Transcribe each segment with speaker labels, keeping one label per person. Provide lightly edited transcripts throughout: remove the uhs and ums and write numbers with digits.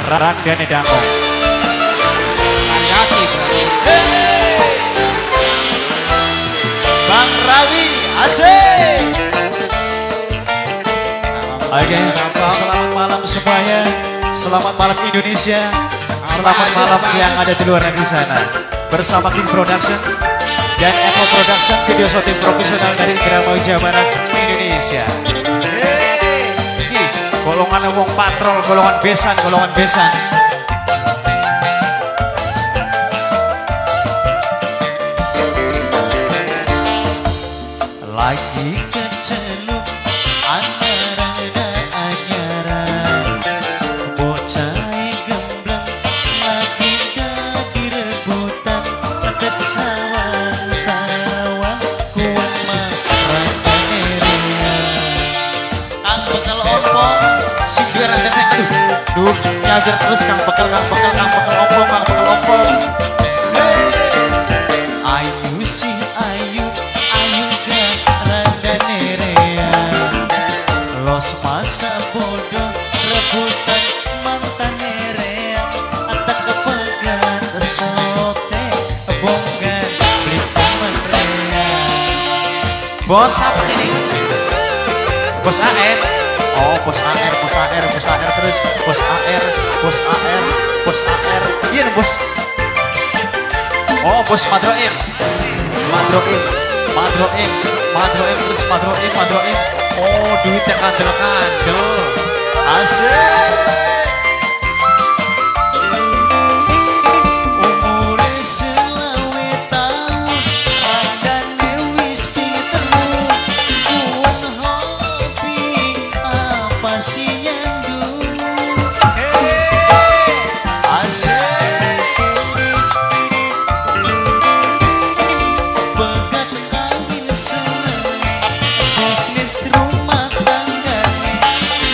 Speaker 1: Randane Dango.
Speaker 2: Hati-hati berarti.
Speaker 1: Bang Rawi, asik. Oke, selamat malam semuanya. Selamat malam Indonesia. Selamat malam yang ada di luar negeri sana. Bersama tim production dan Eco Production, video shooting profesional dari Indramayu Jawa Barat, Indonesia. Golongan wong patrol, golongan besan, golongan besan. Lagi keceluk anyar-anyaran, bocah gembleng lagi jadi rebutan, tetep sawang-sawang kuat marah Kang bekal opo sing duwe randane aduh nyajar terus Kang bekal opo ayu sih ayu gak randane rea los masa bodoh rebutan mantane rea atak kepegat sote bongkar beli temen rea. Bos apa ini? Bos AR. Oh, bos AR terus bos AR. Iya bos. Oh, bos Madroim terus Madroim. Oh, duitnya kandel. Asik. Bisnis rumah tanggane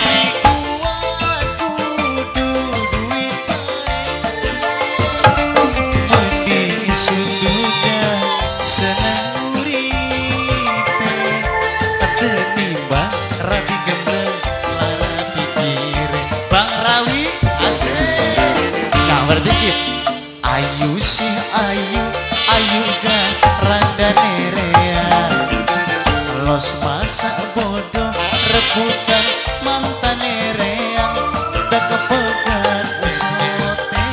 Speaker 1: dikuat kudu duit mending suduga seneng uripe ketimbang rapi gembleng lara pikire. Bang Rawi asik gak berdikit ayu sih ayu gak randane rea los masa bodoh rebutan mantane reang tak kepegat sote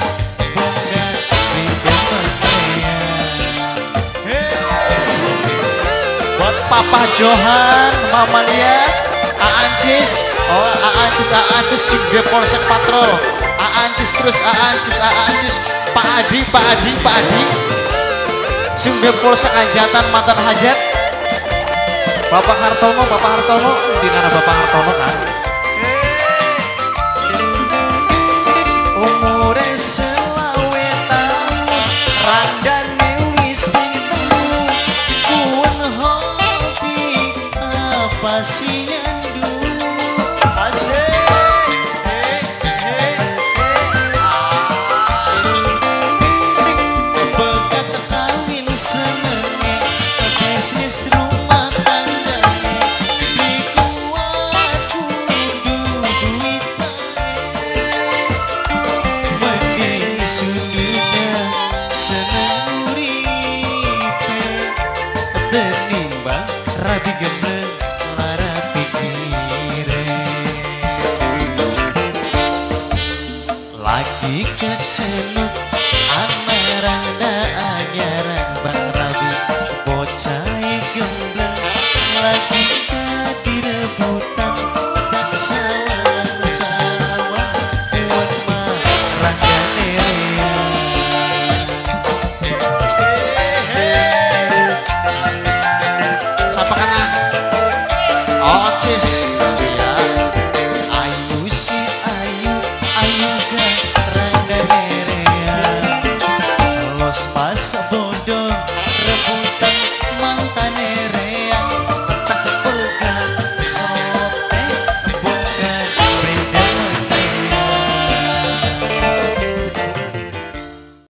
Speaker 1: bongkar ribet buat Papa Johan, Mama Lia, Aancis, Aancis sing polsek patrol, Aancis terus Aancis, Pak Adi sing polsek Anjatan mantan hajat. Bapak Hartono, di mana Bapak Hartono kan? Umure selawe tahun, randane wis pitung, kuwen hobi apa sih nyandu? Asik. Begat kawin senenge, bisnis rumah rapi gembleng lara pikire lagi keceluk anyaran Bang Rabi bocah gembleng lagi jadi rebutan tak sawang-sawang buat marah ganeria. Ya, ayu sih ayu gak randane rea los pas